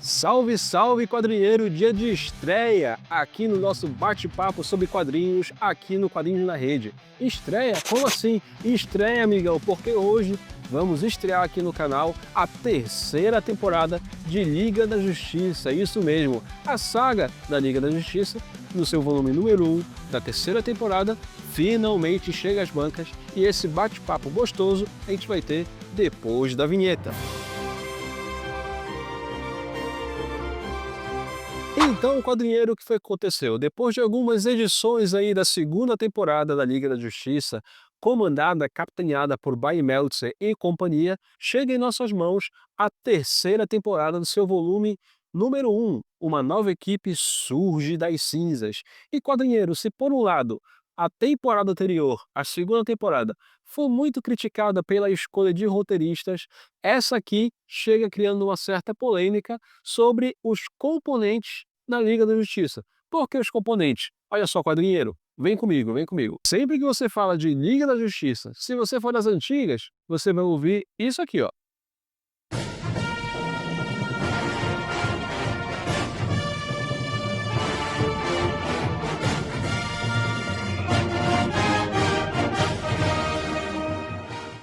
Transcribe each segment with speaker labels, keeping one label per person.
Speaker 1: Salve, salve, quadrinheiro! Dia de estreia aqui no nosso bate-papo sobre quadrinhos, aqui no Quadrinhos na Rede. Estreia? Como assim? Estreia, amigão, porque hoje vamos estrear aqui no canal a terceira temporada de Liga da Justiça. Isso mesmo, a saga da Liga da Justiça, no seu volume número 1 da terceira temporada, finalmente chega às bancas e esse bate-papo gostoso a gente vai ter depois da vinheta. Então, quadrinheiro, o que foi que aconteceu? Depois de algumas edições aí da segunda temporada da Liga da Justiça, comandada, capitaneada por By Meltzer e companhia, chega em nossas mãos a terceira temporada do seu volume número 1. Uma nova equipe surge das cinzas. E, quadrinheiro, se por um lado a temporada anterior, a segunda temporada, foi muito criticada pela escolha de roteiristas, essa aqui chega criando uma certa polêmica sobre os componentes na Liga da Justiça. Por que os componentes? Olha só, quadrinheiro, vem comigo, vem comigo. Sempre que você fala de Liga da Justiça, se você for das antigas, você vai ouvir isso aqui, ó.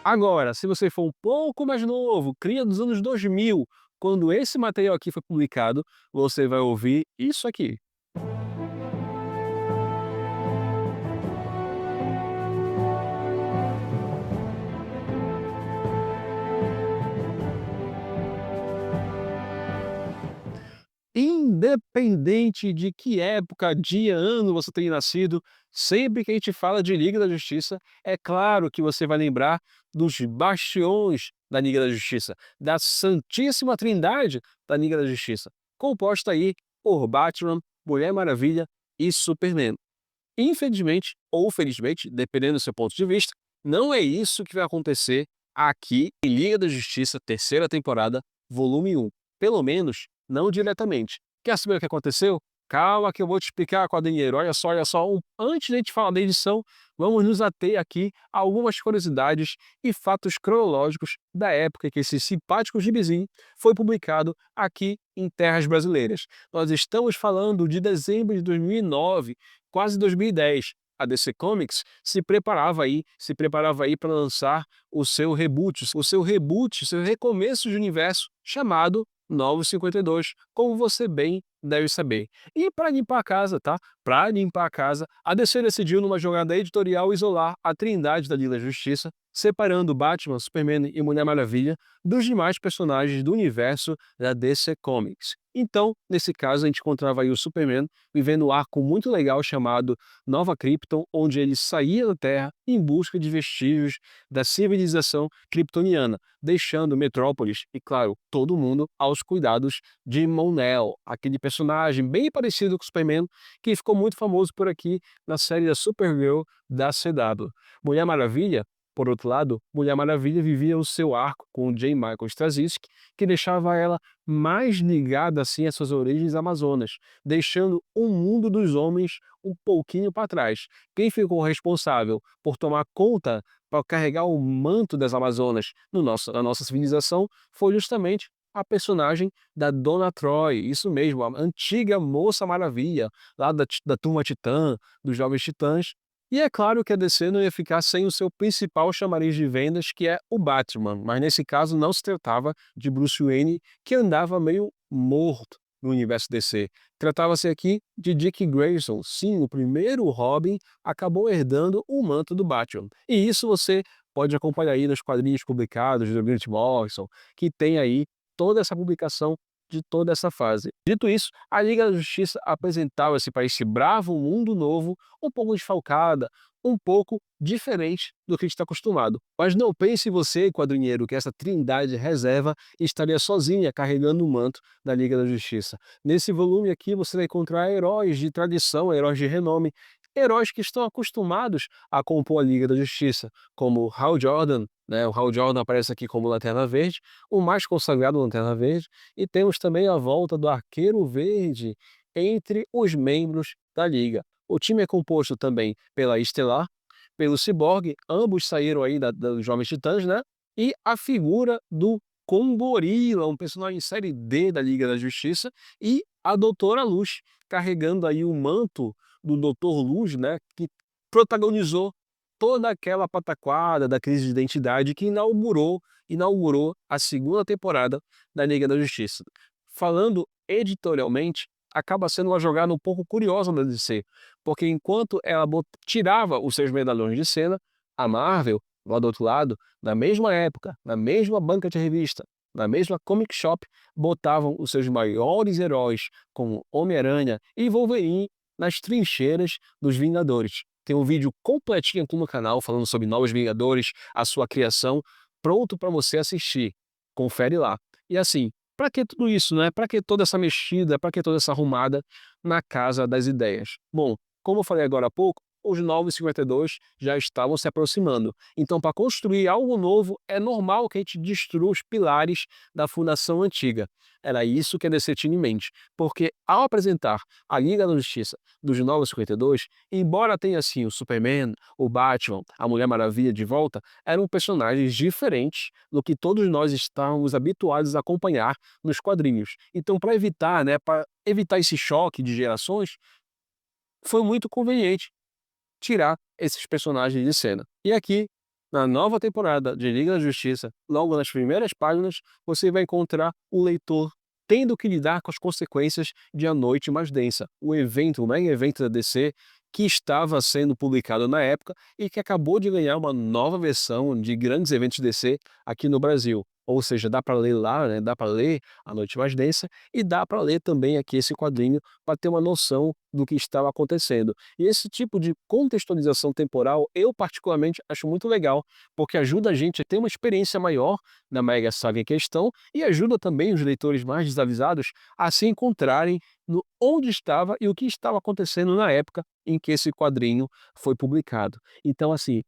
Speaker 1: Agora, se você for um pouco mais novo, cria dos anos 2000, quando esse material aqui foi publicado, você vai ouvir isso aqui. Independente de que época, dia, ano você tenha nascido, sempre que a gente fala de Liga da Justiça, é claro que você vai lembrar dos bastiões da Liga da Justiça, da Santíssima Trindade da Liga da Justiça, composta aí por Batman, Mulher Maravilha e Superman. Infelizmente, ou felizmente, dependendo do seu ponto de vista, não é isso que vai acontecer aqui em Liga da Justiça, terceira temporada, volume 1. Pelo menos, não diretamente. Quer saber o que aconteceu? Calma que eu vou te explicar, quadrinheiro. Olha só, antes de a gente falar da edição, vamos nos ater aqui a algumas curiosidades e fatos cronológicos da época que esse simpático gibizinho foi publicado aqui em terras brasileiras. Nós estamos falando de dezembro de 2009, quase 2010, a DC Comics se preparava aí para lançar o seu recomeço de universo chamado Novos 52, como você bem deve saber. E para limpar a casa, tá? Para limpar a casa, a DC decidiu numa jogada editorial isolar a Trindade da Liga da Justiça, separando Batman, Superman e Mulher Maravilha dos demais personagens do universo da DC Comics. Então, nesse caso, a gente encontrava aí o Superman vivendo um arco muito legal chamado Nova Krypton, onde ele saía da Terra em busca de vestígios da civilização kryptoniana, deixando Metrópolis e, claro, todo mundo aos cuidados de Mon-El, aquele personagem bem parecido com o Superman, que ficou muito famoso por aqui na série da Supergirl da CW. Mulher Maravilha, por outro lado, Mulher Maravilha vivia o seu arco com o J. Michael Straczynski, que deixava ela mais ligada assim às suas origens amazonas, deixando o mundo dos homens um pouquinho para trás. Quem ficou responsável por tomar conta, para carregar o manto das Amazonas na nossa civilização, foi justamente a personagem da Dona Troy, isso mesmo, a antiga Moça Maravilha, lá da turma Titã, dos Jovens Titãs. E é claro que a DC não ia ficar sem o seu principal chamariz de vendas, que é o Batman, mas nesse caso não se tratava de Bruce Wayne, que andava meio morto no universo DC. Tratava-se aqui de Dick Grayson, sim, o primeiro Robin acabou herdando o manto do Batman. E isso você pode acompanhar aí nos quadrinhos publicados do Grant Morrison, que tem aí toda essa publicação de toda essa fase. Dito isso, a Liga da Justiça apresentava-se para esse bravo mundo novo, um pouco desfalcada, um pouco diferente do que a gente está acostumado. Mas não pense você, quadrinheiro, que essa trindade reserva estaria sozinha carregando o manto da Liga da Justiça. Nesse volume aqui você vai encontrar heróis de tradição, heróis de renome, heróis que estão acostumados a compor a Liga da Justiça, como Hal Jordan, né? O Hal Jordan aparece aqui como Lanterna Verde, o mais consagrado Lanterna Verde, e temos também a volta do Arqueiro Verde entre os membros da Liga. O time é composto também pela Estelar, pelo Cyborg, ambos saíram aí dos Jovens Titãs, né? E a figura do com um gorila, um personagem série D da Liga da Justiça, e a Doutora Luz, carregando aí o manto do Doutor Luz, né, que protagonizou toda aquela pataquada da crise de identidade que inaugurou a segunda temporada da Liga da Justiça. Falando editorialmente, acaba sendo uma jogada um pouco curiosa da DC, porque enquanto ela tirava os seus medalhões de cena, a Marvel, lá do outro lado, na mesma época, na mesma banca de revista, na mesma comic shop, botavam os seus maiores heróis, como Homem-Aranha e Wolverine, nas trincheiras dos Vingadores. Tem um vídeo completinho aqui no canal falando sobre Novos Vingadores, a sua criação, pronto para você assistir. Confere lá. E assim, para que tudo isso, né? Para que toda essa mexida, para que toda essa arrumada na casa das ideias? Bom, como eu falei agora há pouco, os novos 52 já estavam se aproximando. Então, para construir algo novo, é normal que a gente destrua os pilares da fundação antiga. Era isso que a DC tinha em mente, porque ao apresentar a Liga da Justiça dos Novos 52, embora tenha assim o Superman, o Batman, a Mulher Maravilha de volta, eram personagens diferentes do que todos nós estávamos habituados a acompanhar nos quadrinhos. Então, para evitar, né, para evitar esse choque de gerações, foi muito conveniente tirar esses personagens de cena. E aqui, na nova temporada de Liga da Justiça, logo nas primeiras páginas, você vai encontrar o leitor tendo que lidar com as consequências de A Noite Mais Densa, o evento, o mega evento da DC, que estava sendo publicado na época e que acabou de ganhar uma nova versão de grandes eventos DC aqui no Brasil. Ou seja, dá para ler lá, né? Dá para ler A Noite Mais Densa e dá para ler também aqui esse quadrinho para ter uma noção do que estava acontecendo. E esse tipo de contextualização temporal, eu particularmente acho muito legal, porque ajuda a gente a ter uma experiência maior na mega saga em questão e ajuda também os leitores mais desavisados a se encontrarem no onde estava e o que estava acontecendo na época em que esse quadrinho foi publicado. Então, assim,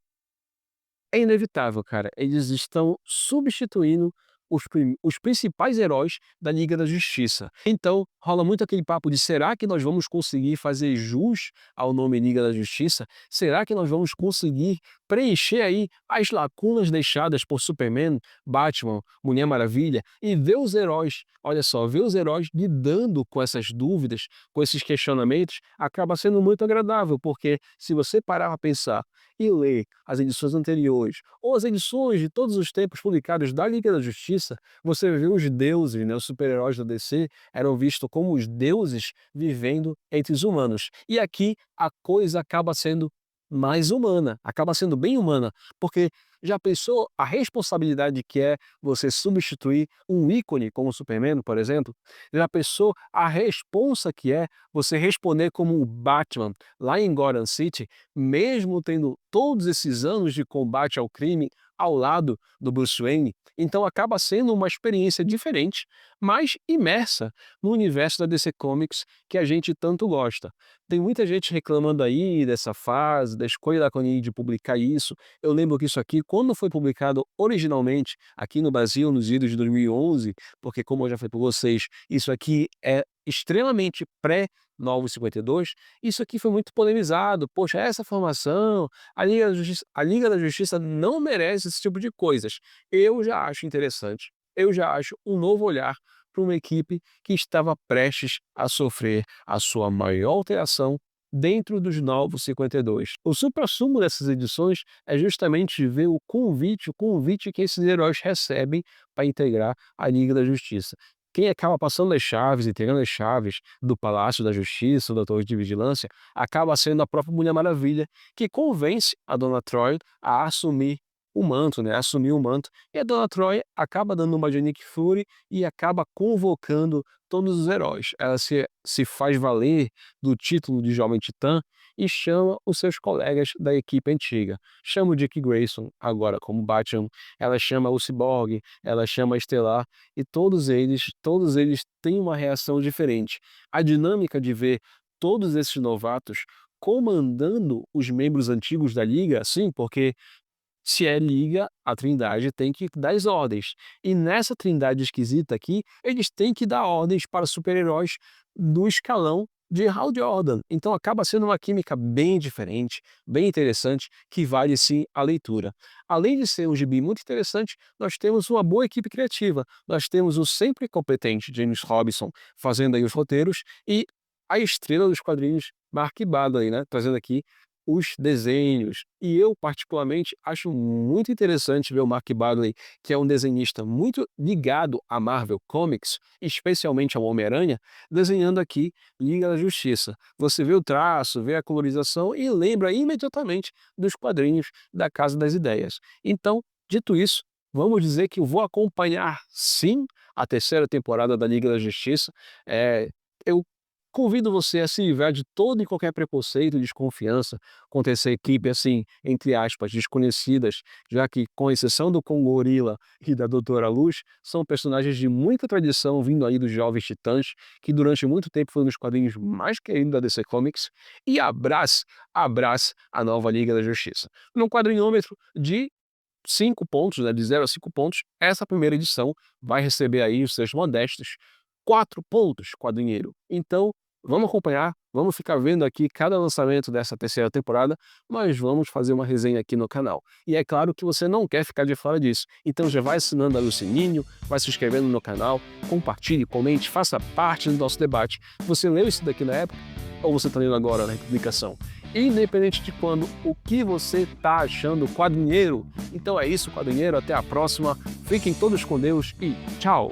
Speaker 1: é inevitável, cara. Eles estão substituindo os principais heróis da Liga da Justiça. Então, rola muito aquele papo de será que nós vamos conseguir fazer jus ao nome Liga da Justiça? Será que nós vamos conseguir preencher aí as lacunas deixadas por Superman, Batman, Mulher Maravilha e ver os heróis, olha só, ver os heróis lidando com essas dúvidas, com esses questionamentos, acaba sendo muito agradável, porque se você parar para pensar e ler as edições anteriores, ou as edições de todos os tempos publicadas da Liga da Justiça, você vê os deuses, né, os super-heróis da DC, eram vistos como os deuses vivendo entre os humanos. E aqui a coisa acaba sendo mais humana, acaba sendo bem humana, porque já pensou a responsabilidade que é você substituir um ícone como o Superman, por exemplo? Já pensou a responsa que é você responder como o Batman lá em Gotham City, mesmo tendo todos esses anos de combate ao crime ao lado do Bruce Wayne? Então acaba sendo uma experiência diferente, mas imersa no universo da DC Comics que a gente tanto gosta. Tem muita gente reclamando aí dessa fase, da escolha da Panini de publicar isso. Eu lembro que isso aqui, quando foi publicado originalmente aqui no Brasil, nos idos de 2011, porque como eu já falei para vocês, isso aqui é extremamente pré-Novos 52, isso aqui foi muito polemizado. Poxa, essa formação, a Liga da Justiça não merece esse tipo de coisas. Eu já acho interessante, eu já acho um novo olhar para uma equipe que estava prestes a sofrer a sua maior alteração dentro dos Novos 52. O suprassumo dessas edições é justamente ver o convite que esses heróis recebem para integrar a Liga da Justiça. Quem acaba passando as chaves, entregando as chaves do Palácio da Justiça, da Torre de Vigilância, acaba sendo a própria Mulher Maravilha, que convence a Dona Troy a assumir o manto, né? Assumir o manto. E a Dona Troy acaba dando uma de Nick Fury e acaba convocando todos os heróis. Ela se faz valer do título de Jovem Titã e chama os seus colegas da equipe antiga. Chama o Dick Grayson, agora como Batman, ela chama o Cyborg, ela chama a Estelar, e todos eles têm uma reação diferente. A dinâmica de ver todos esses novatos comandando os membros antigos da Liga, sim, porque se é liga, a Trindade tem que dar as ordens. E nessa Trindade esquisita aqui, eles têm que dar ordens para super-heróis do escalão de Hal Jordan. Então acaba sendo uma química bem diferente, bem interessante, que vale sim a leitura. Além de ser um gibi muito interessante, nós temos uma boa equipe criativa. Nós temos o sempre competente James Robinson fazendo aí os roteiros e a estrela dos quadrinhos Mark Bagley, né, trazendo aqui os desenhos. E eu, particularmente, acho muito interessante ver o Mark Bagley, que é um desenhista muito ligado à Marvel Comics, especialmente ao Homem-Aranha, desenhando aqui Liga da Justiça. Você vê o traço, vê a colorização e lembra imediatamente dos quadrinhos da Casa das Ideias. Então, dito isso, vamos dizer que eu vou acompanhar sim a terceira temporada da Liga da Justiça. Eu convido você a se livrar de todo e qualquer preconceito e desconfiança contra essa equipe, assim, entre aspas, desconhecidas, já que, com exceção do Kongorila e da Doutora Luz, são personagens de muita tradição vindo aí dos Jovens Titãs, que durante muito tempo foi um dos quadrinhos mais queridos da DC Comics, e abrace a nova Liga da Justiça. Num quadrinhômetro de 5 pontos, né, de 0 a 5 pontos, essa primeira edição vai receber aí os seus modestos 4 pontos, quadrinheiro. Então, vamos acompanhar, vamos ficar vendo aqui cada lançamento dessa terceira temporada, mas vamos fazer uma resenha aqui no canal. E é claro que você não quer ficar de fora disso, então já vai assinando ali o sininho, vai se inscrevendo no canal, compartilhe, comente, faça parte do nosso debate. Você leu isso daqui na época ou você está lendo agora na publicação? Independente de quando, o que você está achando, quadrinheiro? Então é isso, quadrinheiro, até a próxima, fiquem todos com Deus e tchau!